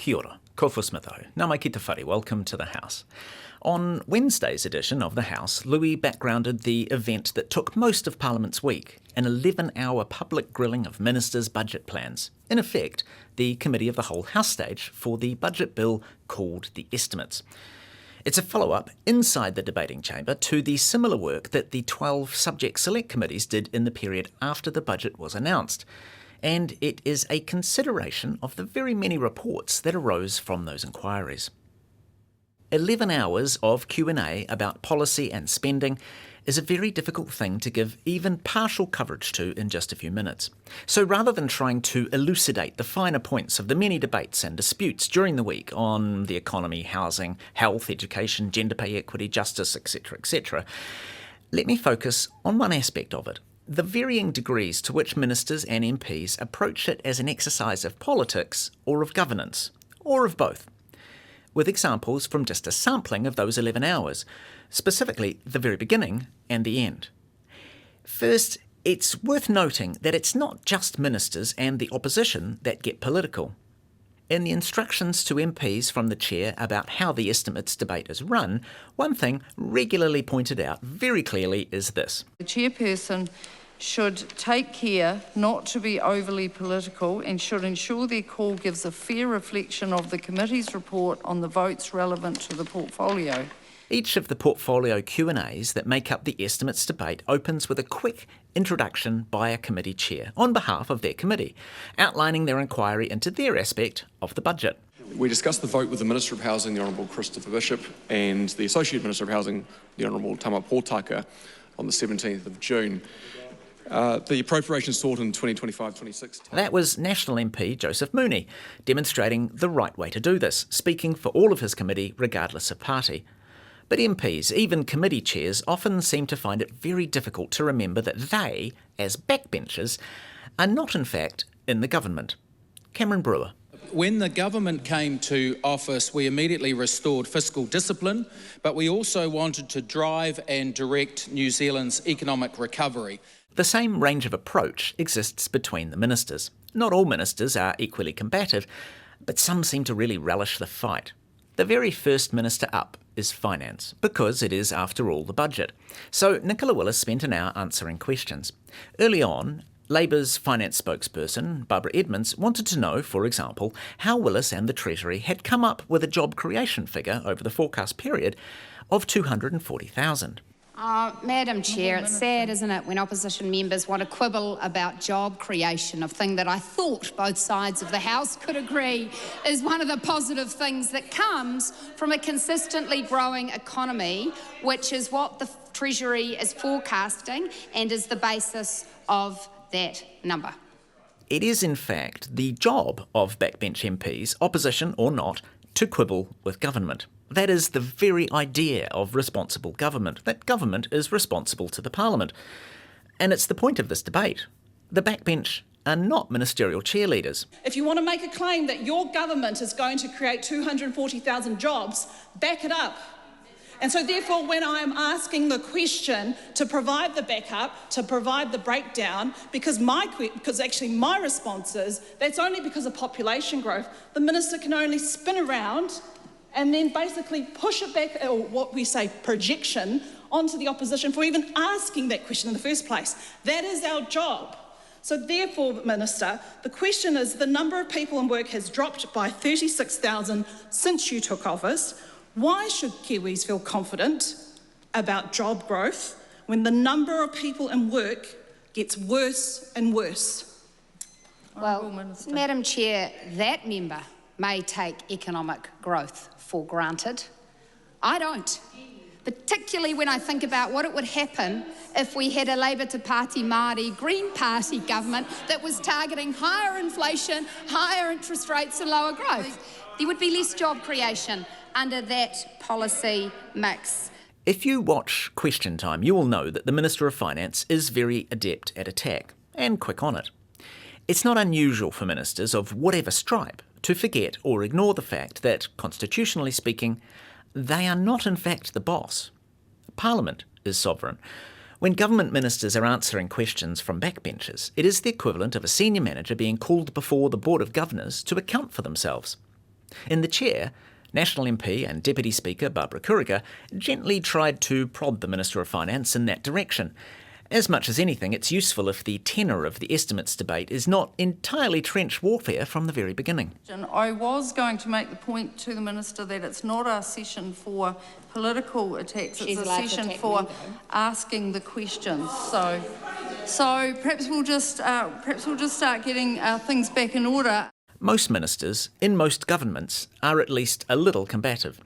Kia ora, ko whasmitho, nā mai ki te whare, welcome to the House. On Wednesday's edition of the House, Louis backgrounded the event that took most of Parliament's week, an 11-hour public grilling of ministers' budget plans. In effect, the Committee of the Whole House stage for the budget bill called the Estimates. It's a follow-up inside the debating chamber to the similar work that the 12 subject select committees did in the period after the budget was announced. And it is a consideration of the very many reports that arose from those inquiries. 11 hours of Q&A about policy and spending is a very difficult thing to give even partial coverage to in just a few minutes. So rather than trying to elucidate the finer points of the many debates and disputes during the week on the economy, housing, health, education, gender pay equity, justice, etc., let me focus on one aspect of it: the varying degrees to which ministers and MPs approach it as an exercise of politics or of governance, or of both, with examples from just a sampling of those 11 hours, specifically the very beginning and the end. First, it's worth noting that it's not just ministers and the opposition that get political. In the instructions to MPs from the chair about how the estimates debate is run, one thing regularly pointed out very clearly is this: the chairperson should take care not to be overly political and should ensure their call gives a fair reflection of the committee's report on the votes relevant to the portfolio. Each of the portfolio Q&As that make up the estimates debate opens with a quick introduction by a committee chair on behalf of their committee, outlining their inquiry into their aspect of the budget. We discussed the vote with the Minister of Housing, the Honourable Christopher Bishop, and the Associate Minister of Housing, the Honourable Tama Pōtaka, on the 17th of June. The appropriations sought in 2025-26. That was National MP Joseph Mooney, demonstrating the right way to do this, speaking for all of his committee regardless of party. But MPs, even committee chairs, often seem to find it very difficult to remember that they, as backbenchers, are not in fact in the government. Cameron Brewer. When the government came to office, we immediately restored fiscal discipline, but we also wanted to drive and direct New Zealand's economic recovery. The same range of approach exists between the ministers. Not all ministers are equally combative, but some seem to really relish the fight. The very first minister up is Finance, because it is, after all, the budget. So Nicola Willis spent an hour answering questions. Early on, Labour's finance spokesperson, Barbara Edmonds, wanted to know, for example, how Willis and the Treasury had come up with a job creation figure over the forecast period of 240,000. Madam Chair, it's sad, isn't it, when opposition members want to quibble about job creation, a thing that I thought both sides of the House could agree is one of the positive things that comes from a consistently growing economy, which is what the Treasury is forecasting and is the basis of that number. It is, in fact, the job of backbench MPs, opposition or not, to quibble with government. That is the very idea of responsible government, that government is responsible to the Parliament. And it's the point of this debate. The backbench are not ministerial cheerleaders. If you want to make a claim that your government is going to create 240,000 jobs, back it up. And so therefore, when I am asking the question to provide the backup, to provide the breakdown, because actually my response is that's only because of population growth, the minister can only spin around and then basically push it back, or what we say projection, onto the opposition for even asking that question in the first place. That is our job. So therefore, Minister, the question is the number of people in work has dropped by 36,000 since you took office. Why should Kiwis feel confident about job growth when the number of people in work gets worse and worse? Well, Madam Chair, that member may take economic growth for granted. I don't. Particularly when I think about what it would happen if we had a Labour Te Pāti Māori Green Party government that was targeting higher inflation, higher interest rates and lower growth. There would be less job creation under that policy mix. If you watch Question Time, you will know that the Minister of Finance is very adept at attack, and quick on it. It's not unusual for ministers of whatever stripe to forget or ignore the fact that, constitutionally speaking, they are not in fact the boss. Parliament is sovereign. When government ministers are answering questions from backbenchers, it is the equivalent of a senior manager being called before the Board of Governors to account for themselves. In the chair, National MP and Deputy Speaker Barbara Kuriga gently tried to prod the Minister of Finance in that direction. As much as anything, it's useful if the tenor of the estimates debate is not entirely trench warfare from the very beginning. I was going to make the point to the Minister that it's not a session for political attacks, it's a session for asking the questions. So perhaps we'll just start getting things back in order. Most ministers, in most governments, are at least a little combative.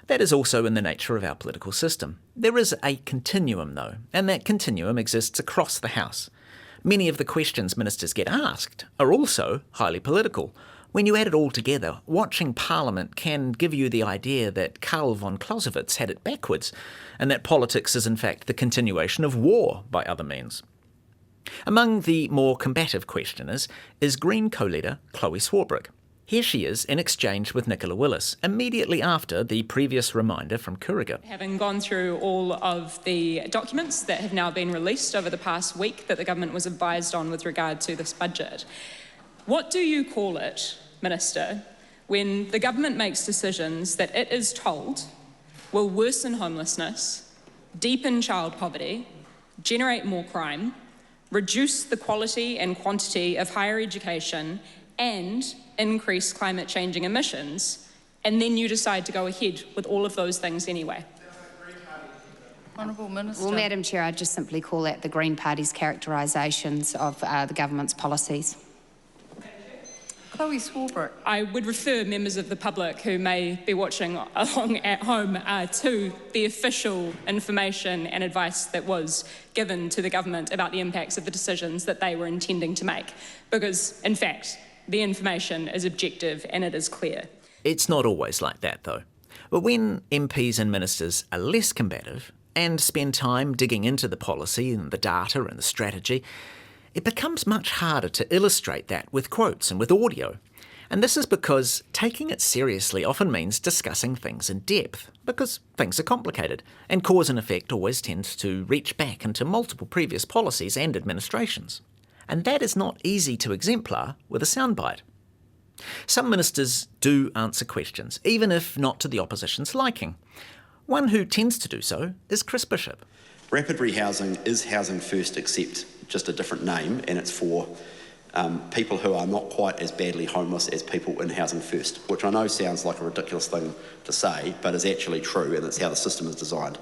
That is also in the nature of our political system. There is a continuum, though, and that continuum exists across the House. Many of the questions ministers get asked are also highly political. When you add it all together, watching Parliament can give you the idea that Karl von Clausewitz had it backwards, and that politics is in fact the continuation of war by other means. Among the more combative questioners is Green co-leader Chloe Swarbrick. Here she is in exchange with Nicola Willis, immediately after the previous reminder from Kuriga. Having gone through all of the documents that have now been released over the past week that the government was advised on with regard to this budget, what do you call it, Minister, when the government makes decisions that it is told will worsen homelessness, deepen child poverty, generate more crime, reduce the quality and quantity of higher education, and increase climate changing emissions, and then you decide to go ahead with all of those things anyway? Honourable Minister. Well, Madam Chair, I'd just simply call that the Green Party's characterisations of the government's policies. Chloe Swarbrick. I would refer members of the public who may be watching along at home to the official information and advice that was given to the government about the impacts of the decisions that they were intending to make, because, in fact, the information is objective and it is clear. It's not always like that, though. But when MPs and ministers are less combative and spend time digging into the policy and the data and the strategy, it becomes much harder to illustrate that with quotes and with audio. And this is because taking it seriously often means discussing things in depth, because things are complicated, and cause and effect always tends to reach back into multiple previous policies and administrations. And that is not easy to exemplar with a soundbite. Some ministers do answer questions, even if not to the opposition's liking. One who tends to do so is Chris Bishop. Rapid rehousing is Housing First, except just a different name, and it's for people who are not quite as badly homeless as people in Housing First, which I know sounds like a ridiculous thing to say, but is actually true, and it's how the system is designed.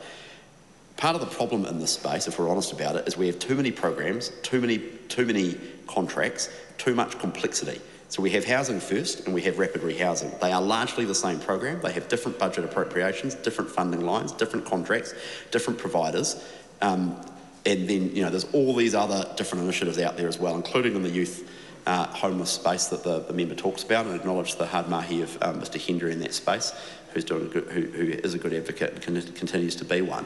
Part of the problem in this space, if we're honest about it, is we have too many programs, too many contracts, too much complexity. So we have Housing First and we have Rapid Rehousing. They are largely the same program. They have different budget appropriations, different funding lines, different contracts, different providers. And then, there's all these other different initiatives out there as well, including in the youth homeless space that the member talks about, and acknowledge the hard mahi of Mr. Hendry in that space, who is a good advocate and continues to be one.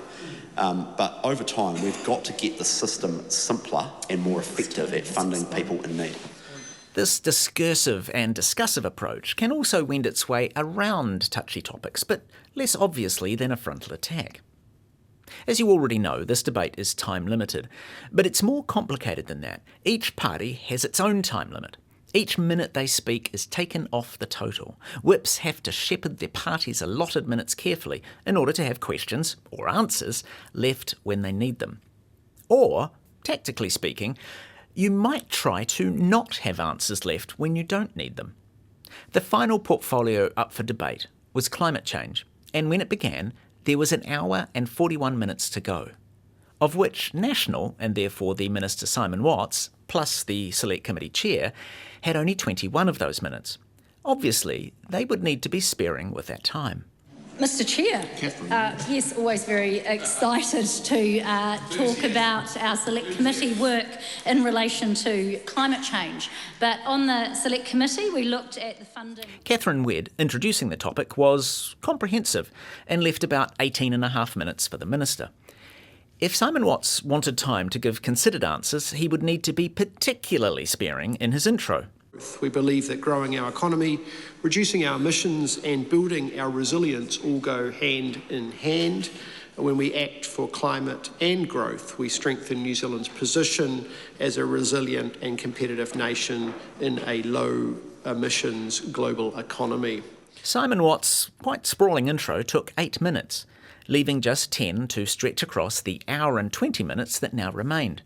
But over time, we've got to get the system simpler and more effective at funding people in need. This discursive and discussive approach can also wend its way around touchy topics, but less obviously than a frontal attack. As you already know, this debate is time limited, but it's more complicated than that. Each party has its own time limit. Each minute they speak is taken off the total. Whips have to shepherd their party's allotted minutes carefully in order to have questions, or answers, left when they need them. Or, tactically speaking, you might try to not have answers left when you don't need them. The final portfolio up for debate was climate change, and when it began, there was 1 hour and 41 minutes to go, of which National, and therefore the Minister Simon Watts, plus the Select Committee Chair, had only 21 of those minutes. Obviously, they would need to be sparing with that time. Mr. Chair, yes, always very excited to talk about our Select Committee work in relation to climate change. But on the Select Committee, we looked at the funding. Catherine Wedd, introducing the topic, was comprehensive and left about 18 and a half minutes for the Minister. If Simon Watts wanted time to give considered answers, he would need to be particularly sparing in his intro. We believe that growing our economy, reducing our emissions and building our resilience all go hand in hand. When we act for climate and growth, we strengthen New Zealand's position as a resilient and competitive nation in a low emissions global economy. Simon Watt's quite sprawling intro took 8 minutes, leaving just 10 to stretch across the hour and 20 minutes that now remained.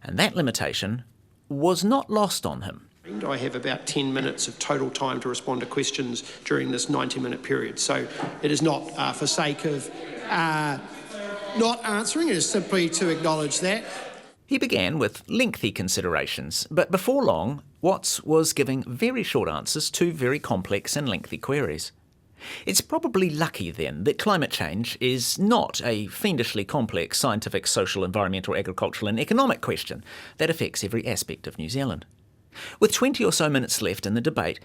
And that limitation was not lost on him. I have about 10 minutes of total time to respond to questions during this 90-minute period. So it is not for sake of not answering, it is simply to acknowledge that. He began with lengthy considerations, but before long, Watts was giving very short answers to very complex and lengthy queries. It's probably lucky, then, that climate change is not a fiendishly complex scientific, social, environmental, agricultural and economic question that affects every aspect of New Zealand. With 20 or so minutes left in the debate,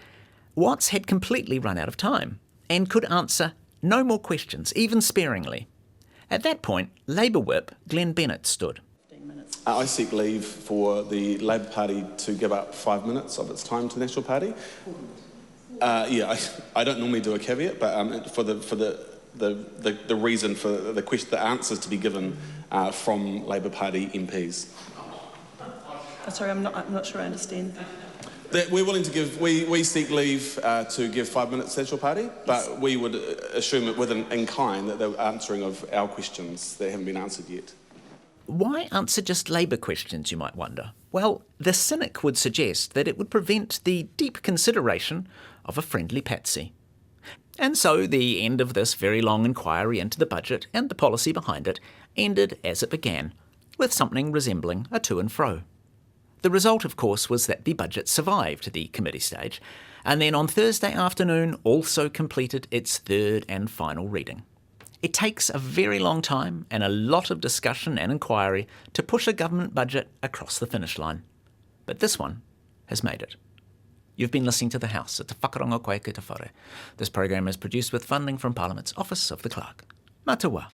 Watts had completely run out of time and could answer no more questions, even sparingly. At that point, Labour Whip Glenn Bennett stood. I seek leave for the Labour Party to give up 5 minutes of its time to the National Party. I don't normally do a caveat, but for the reason for the answers to be given from Labour Party MPs. Sorry, I'm not sure I understand. That we're willing to give. We seek leave to give 5 minutes to the National Party, but we would assume it in kind that they're answering of our questions that haven't been answered yet. Why answer just Labour questions, you might wonder? Well, the cynic would suggest that it would prevent the deep consideration of a friendly patsy. And so the end of this very long inquiry into the budget and the policy behind it ended as it began, with something resembling a to and fro. The result, of course, was that the budget survived the committee stage, and then on Thursday afternoon also completed its third and final reading. It takes a very long time and a lot of discussion and inquiry to push a government budget across the finish line. But this one has made it. You've been listening to The House at Te Whakarongo Koe ki te Whare. This program is produced with funding from Parliament's Office of the Clerk. Mā te wā.